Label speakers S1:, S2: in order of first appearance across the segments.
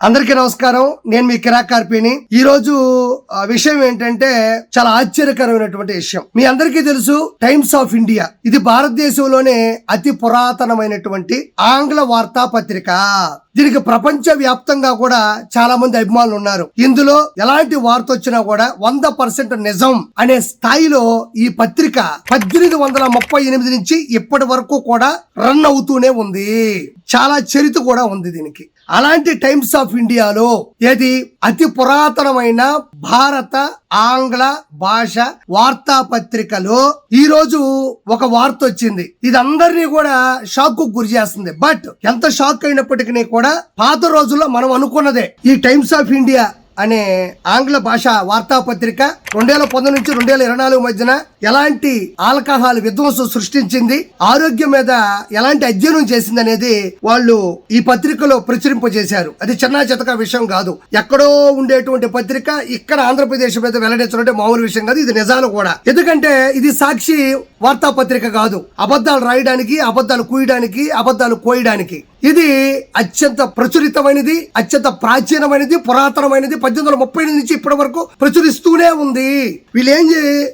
S1: అందరికీ నమస్కారం. నేను మీ కిరాక్ కార్పీని. ఈ రోజు విషయం ఏంటంటే చాలా ఆశ్చర్యకరమైనటువంటి విషయం. మీ అందరికీ తెలుసు, టైమ్స్ ఆఫ్ ఇండియా ఇది భారతదేశంలోనే అతి పురాతనమైనటువంటి ఆంగ్ల వార్తా పత్రిక. దీనికి ప్రపంచ వ్యాప్తంగా కూడా చాలా మంది అభిమానులు ఉన్నారు. ఇందులో ఎలాంటి వార్త వచ్చినా కూడా 100% నిజం అనే స్థాయిలో ఈ పత్రిక 1838 నుంచి ఇప్పటి వరకు కూడా రన్ అవుతూనే ఉంది. చాలా చరిత్ర కూడా ఉంది దీనికి. అలాంటి టైమ్స్ ఆఫ్ ఇండియాలో ఏది అతి పురాతనమైన భారత ఆంగ్ల భాష వార్తా పత్రికలో ఈ రోజు ఒక వార్త వచ్చింది. ఇది అందరినీ కూడా షాక్ కు గురి చేస్తుంది. బట్ ఎంత షాక్ అయినప్పటికీ కూడా పాత రోజుల్లో మనం అనుకున్నదే. ఈ టైమ్స్ ఆఫ్ ఇండియా అనే ఆంగ్ల భాష వార్తాపత్రిక 2019 నుంచి 2024 మధ్యన ఎలాంటి ఆల్కహాల్ విధ్వంసం సృష్టించింది, ఆరోగ్యం మీద ఎలాంటి అధ్యయనం చేసింది అనేది వాళ్ళు ఈ పత్రికలో ప్రచురింపజేశారు. అది చిన్న చితక విషయం కాదు. ఎక్కడో ఉండేటువంటి పత్రిక ఇక్కడ ఆంధ్రప్రదేశ్ మీద వెల్లడించడం మామూలు విషయం కాదు. ఇది నిజాలు కూడా. ఎందుకంటే ఇది సాక్షి వార్తాపత్రిక కాదు. అబద్ధాలు రాయడానికి, అబద్ధాలు కూయడానికి, అబద్ధాలు కోయడానికి ఇది అత్యంత ప్రచురితమైనది, అత్యంత ప్రాచీనమైనది, పురాతనమైనది. 1838 నుంచి ఇప్పటి వరకు ప్రచురిస్తూనే ఉంది. వీళ్ళు ఏం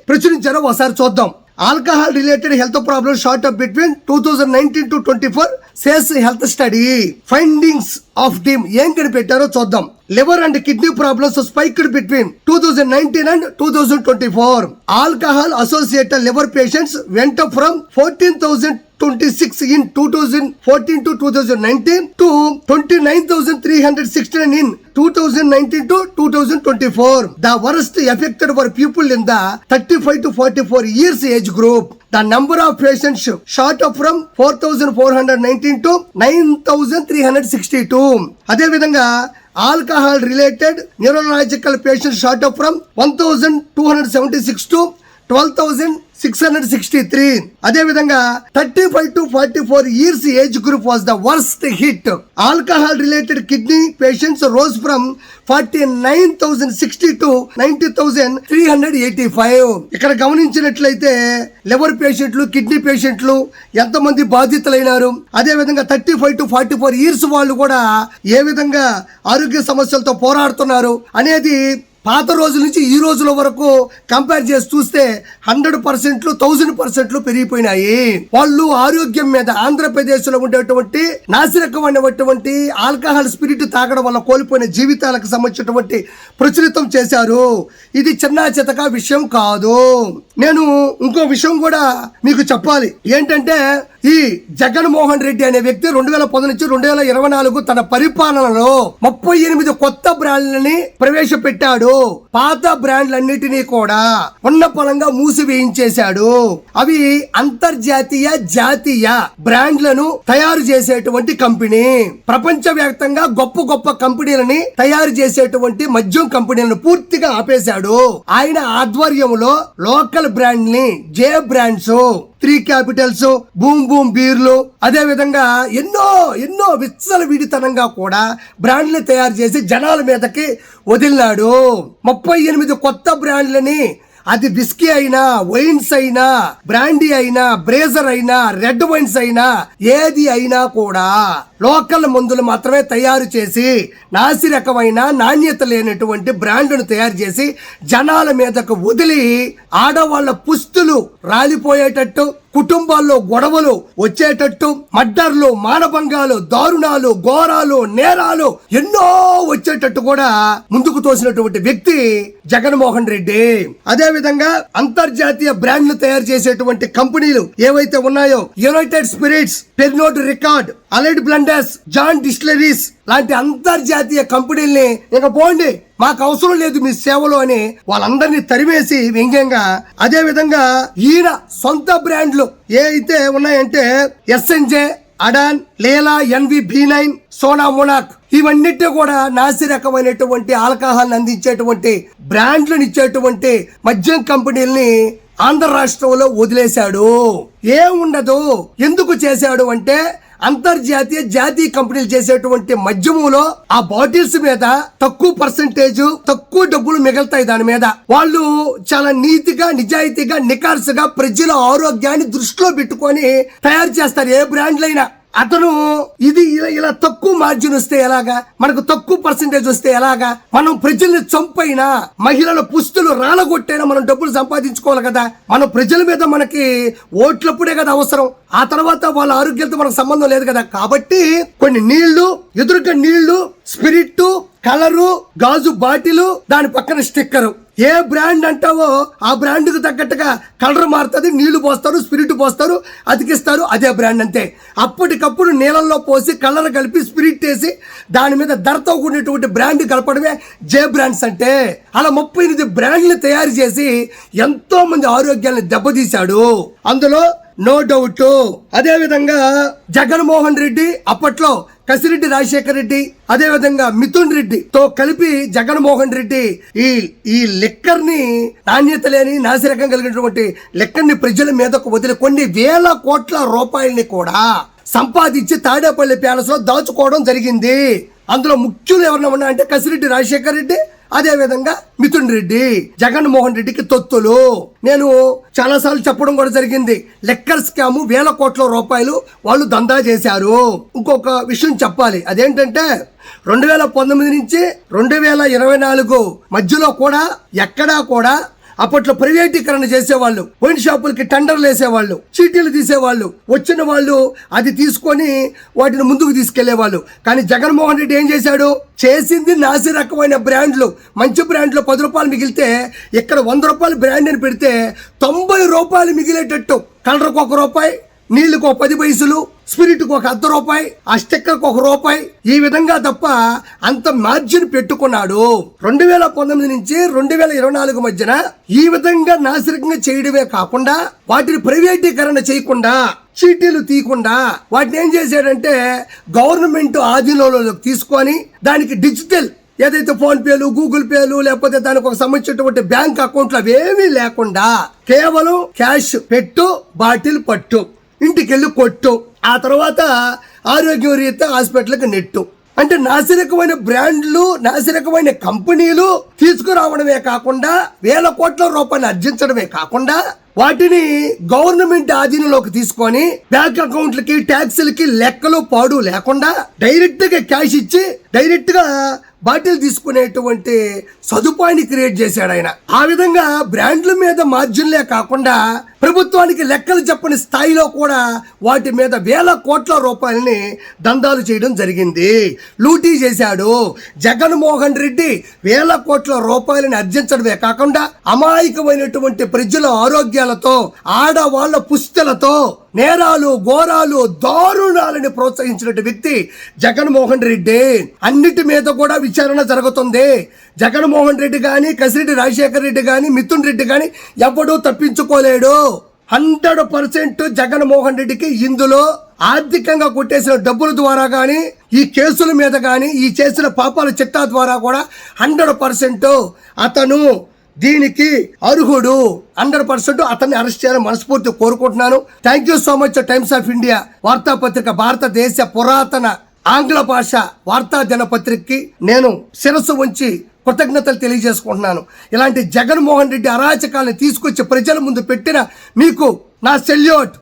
S1: ప్రచురించారో ఒకసారి చూద్దాం. Alcohol related health problem short up between 2019 to 24 says health study findings of team ఏం కనిపెట్టారో చూద్దాం. Liver and kidney problems spiked between 2019 and 2024. Alcohol associated liver patients వెంట from 14,026 in 2014 to 2019 to 29,369 in 2019 to 2024. The worst affected were people in the 35 to 44 years age group. The number of patients shot up from 4,419 to 9,362. అదే విధంగా alcohol related neurological patients short up from 1,276 to 12,663. అదే విధంగా 35 to 44 years age group was the worst hit. Alcohol related kidney patients rose from 49,060 to 90,385. ఇక్కడ గమనించినట్లయితే liver పేషెంట్లు, kidney పేషెంట్లు ఎంతమంది బాధితులైనారు. అదే విధంగా 35 to 44 years వాళ్ళు కూడా ఏ విధంగా ఆరోగ్య సమస్యలతో పోరాడుతున్నారు అనేది పాత రోజుల నుంచి ఈ రోజుల వరకు కంపేర్ చేసి చూస్తే 100%, 1000% పెరిగిపోయినాయి. వాళ్ళు ఆరోగ్యం మీద ఆంధ్రప్రదేశ్ లో ఉండేటువంటి నాసిరకమైనటువంటి ఆల్కహాల్ స్పిరిట్ తాగడం వల్ల కోల్పోయిన జీవితాలకు సంబంధించినటువంటి ప్రచురితం చేశారు. ఇది చిన్న చితక విషయం కాదు. నేను ఇంకో విషయం కూడా మీకు చెప్పాలి. ఏంటంటే ఈ జగన్మోహన్ రెడ్డి అనే వ్యక్తి 2010 నుంచి 2024 తన పరిపాలనలో 38 కొత్త బ్రాండ్లని ప్రవేశపెట్టాడు. పాత బ్రాండ్లన్నిటినీ కూడా ఉన్న పరంగా మూసివేయించేశాడు. అవి అంతర్జాతీయ, జాతీయ బ్రాండ్లను తయారు చేసేటువంటి కంపెనీ. ప్రపంచ వ్యాప్తంగా గొప్ప గొప్ప కంపెనీలని తయారు చేసేటువంటి మద్యం కంపెనీలను పూర్తిగా ఆపేశాడు. ఆయన ఆధ్వర్యంలో లోకల్ బ్రాండ్ ని జే బ్రాండ్స్, 3 క్యాపిటల్స్, బూమ్ బూమ్ బీర్లు, అదే విధంగా ఎన్నో విచ్చల విడితనంగా కూడా బ్రాండ్లు తయారు చేసి జనాల మీదకి వదిలినాడు. 38 కొత్త బ్రాండ్లని, అది విస్కీ అయినా, వైన్స్ అయినా, బ్రాండీ అయినా, బ్రేజర్ అయినా, రెడ్ వైన్స్ అయినా, ఏది అయినా కూడా లోకల్ మందులు మాత్రమే తయారు చేసి నాసిరకమైన నాణ్యత లేనటువంటి బ్రాండ్ను తయారు చేసి జనాల మీదకు వదిలి ఆడవాళ్ల పుస్తులు రాలిపోయేటట్టు, కుటుంబాల్లో గొడవలు వచ్చేటట్టు, మర్డర్లు, మానభంగాలు, దారుణాలు, ఘోరాలు, నేరాలు ఎన్నో వచ్చేటట్టు కూడా ముందుకు తోసినటువంటి వ్యక్తి జగన్మోహన్ రెడ్డి. అదే విధంగా అంతర్జాతీయ బ్రాండ్లు తయారు చేసేటువంటి కంపెనీలు ఏవైతే ఉన్నాయో, United Spirits, Pernod Ricard, Allied Blenders, John Distilleries లాంటి అంతర్జాతీయ కంపెనీల్ని ఇక పోండి, మాకు అవసరం లేదు మీ సేవలు అని వాళ్ళందరినీ తరిమేసి వ్యంగ్యంగా. అదే విధంగా ఈయన సొంత బ్రాండ్లు ఏ అయితే ఉన్నాయంటే SNJ, adorn, లేలా, N V, B9, Sona మోనాక్, ఇవన్నిటి కూడా నాసి రకమైనటువంటి ఆల్కహాల్ అందించేటువంటి బ్రాండ్లను ఇచ్చేటువంటి మద్యం కంపెనీల్ని ఆంధ్ర రాష్ట్రంలో వదిలేశాడు. ఏముండదు. ఎందుకు చేశాడు అంటే అంతర్జాతీయ, జాతీయ కంపెనీలు చేసేటువంటి మద్యములో ఆ బాటిల్స్ మీద తక్కువ పర్సెంటేజ్, తక్కువ డబ్బులు మిగులుతాయి. దాని మీద వాళ్ళు చాలా నీతిగా, నిజాయితీగా, నికార్సుగా ప్రజల ఆరోగ్యాన్ని దృష్టిలో పెట్టుకొని తయారు చేస్తారు ఏ బ్రాండ్లైనా. అతను ఇది ఇలా తక్కువ మార్జిన్ వస్తే ఎలాగా, మనకు తక్కువ పర్సెంటేజ్ వస్తే ఎలాగా, మనం ప్రజల్ని చంపైనా మహిళల పుస్తులు రాలగొట్టైనా మనం డబ్బులు సంపాదించుకోవాలి కదా. మన ప్రజల మీద మనకి ఓట్లప్పుడే కదా అవసరం, ఆ తర్వాత వాళ్ళ ఆరోగ్యంతో మనకు సంబంధం లేదు కదా. కాబట్టి కొన్ని నీళ్లు, ఎదురుగా నీళ్లు, స్పిరిట్, కలరు, గాజు బాటిల్, దాని పక్కన స్టిక్కరు. ఏ బ్రాండ్ అంటావో ఆ బ్రాండ్ కు తగ్గట్టుగా కలర్ మారుతుంది, నీళ్లు పోస్తారు, స్పిరిట్ పోస్తారు, అతికిస్తారు, అదే బ్రాండ్ అంతే. అప్పటికప్పుడు నీళ్ళల్లో పోసి కలర్ కలిపి స్పిరిట్ వేసి దాని మీద ధరతో కూడినటువంటి బ్రాండ్ కలపడమే జే బ్రాండ్స్ అంటే. అలా 38 బ్రాండ్లు తయారు చేసి ఎంతో మంది ఆరోగ్యాన్ని దెబ్బతీశాడు. అందులో నో డౌట్. అదే విధంగా జగన్మోహన్ రెడ్డి అప్పట్లో కసిరెడ్డి రాజశేఖర రెడ్డి, అదే విధంగా మిథున్ రెడ్డితో కలిపి జగన్మోహన్ రెడ్డి ఈ లిక్కర్ ని, నాణ్యత లేని నాసిరకం కలిగినటువంటి లిక్కర్ ని ప్రజల మీదకు వదిలి కొన్ని వేల కోట్ల రూపాయల్ని కూడా సంపాదించి తాడేపల్లి ప్యాలెస్ లో దాచుకోవడం జరిగింది. అందులో ముఖ్యులు ఎవరన్నా ఉన్నా అంటే కసిరెడ్డి రాజశేఖర రెడ్డి, అదే విధంగా మిథున్ రెడ్డి, జగన్మోహన్ రెడ్డికి తొత్తులు. నేను చాలా సార్లు చెప్పడం కూడా జరిగింది, లెక్కర్ స్కామ్ వేల కోట్ల రూపాయలు వాళ్ళు దందా చేశారు. ఇంకొక విషయం చెప్పాలి, అదేంటంటే 2019 నుంచి 2024 మధ్యలో కూడా ఎక్కడా కూడా అప్పట్లో ప్రైవేటీకరణ చేసేవాళ్ళు, వైన్ షాపులకి టెండర్లు వేసేవాళ్ళు, చీటీలు తీసేవాళ్ళు, వచ్చిన వాళ్ళు అది తీసుకొని వాటిని ముందుకు తీసుకెళ్లేవాళ్ళు. కానీ జగన్మోహన్ రెడ్డి ఏం చేశాడు, చేసింది నాసి రకమైన బ్రాండ్లు. మంచి బ్రాండ్లో 10 రూపాయలు మిగిలితే ఇక్కడ 100 రూపాయలు బ్రాండ్ అని పెడితే 90 రూపాయలు మిగిలేటట్టు, కలర్కు 1 రూపాయి, నీళ్లకు 10 పైసలు, స్పిరిట్ కు 1 రూపాయి, ఆ స్టిక్కర్ కు 1 రూపాయి, ఈ విధంగా తప్ప అంత మార్జిన్ పెట్టుకున్నాడు. 2019 నుంచి 2024 మధ్యన ఈ విధంగా నాసిరకంగా చేయడమే కాకుండా వాటిని ప్రైవేటీకరణ చేయకుండా, చీటీలు తీయకుండా వాటిని ఏం చేశాడంటే గవర్నమెంట్ ఆధీనంలోకి తీసుకొని దానికి డిజిటల్ ఏదైతే ఫోన్ పేలు, గూగుల్ పేలు, లేకపోతే దానికి ఒక సంబంధించినటువంటి బ్యాంక్ అకౌంట్లు అవేమీ లేకుండా కేవలం క్యాష్ పెట్టు, బాటిల్ పట్టు, ఇంటికెళ్ళి కొట్టు, ఆ తర్వాత ఆరోగ్యం రీత్యా హాస్పిటల్కి నెట్టు. అంటే నాసిరకమైన బ్రాండ్లు, నాసిరకమైన కంపెనీలు తీసుకురావడమే కాకుండా వేల కోట్ల రూపాయలు ఆర్జించడమే కాకుండా వాటిని గవర్నమెంట్ ఆధీనంలోకి తీసుకొని బ్యాంక్ అకౌంట్లకి, ట్యాక్సులకి లెక్కలు పాడు లేకుండా డైరెక్ట్ గా క్యాష్ ఇచ్చి డైరెక్ట్ గా బాటిల్ తీసుకునేటువంటి సదుపాయాన్ని క్రియేట్ చేశాడు ఆయన. ఆ విధంగా బ్రాండ్ల మీద మార్జిన్లే కాకుండా ప్రభుత్వానికి లెక్కలు చెప్పని స్థాయిలో కూడా వాటి మీద వేల కోట్ల రూపాయలని దందాలు చేయడం జరిగింది, లూటీ చేశాడు. జగన్మోహన్ రెడ్డి వేల కోట్ల రూపాయలని ఆర్జించడమే కాకుండా అమాయకమైనటువంటి ప్రజల ఆరోగ్యాలతో, ఆడవాళ్ల పుస్తలతో నేరాలు, ఘోరాలు, దారుణాలని ప్రోత్సహించిన వ్యక్తి జగన్మోహన్ రెడ్డి. అన్నిటి మీద కూడా విచారణ జరుగుతుంది. జగన్మోహన్ రెడ్డి గాని, కసిరెడ్డి రాజశేఖర రెడ్డి గాని, మిథున్ రెడ్డి గాని ఎవడూ తప్పించుకోలేడు. 100% జగన్మోహన్ రెడ్డికి ఇందులో ఆర్థికంగా కొట్టేసిన డబ్బుల ద్వారా గాని, ఈ కేసుల మీద గాని, ఈ చేసిన పాపాల చిట్టా ద్వారా కూడా 100% అతను దీనికి అర్హుడు. 100% అతన్ని అరెస్ట్ చేయాలని మనస్ఫూర్తి కోరుకుంటున్నాను. Thank you so much. Times of India వార్తాపత్రిక, భారతదేశ పురాతన ఆంగ్ల భాష వార్తా దినపత్రికకి నేను శిరస్సు ఉంచి కృతజ్ఞతలు తెలియజేసుకుంటున్నాను. ఇలాంటి జగన్మోహన్ రెడ్డి అరాచకాలను తీసుకొచ్చి ప్రజల ముందు పెట్టిన మీకు నా సెల్యూట్.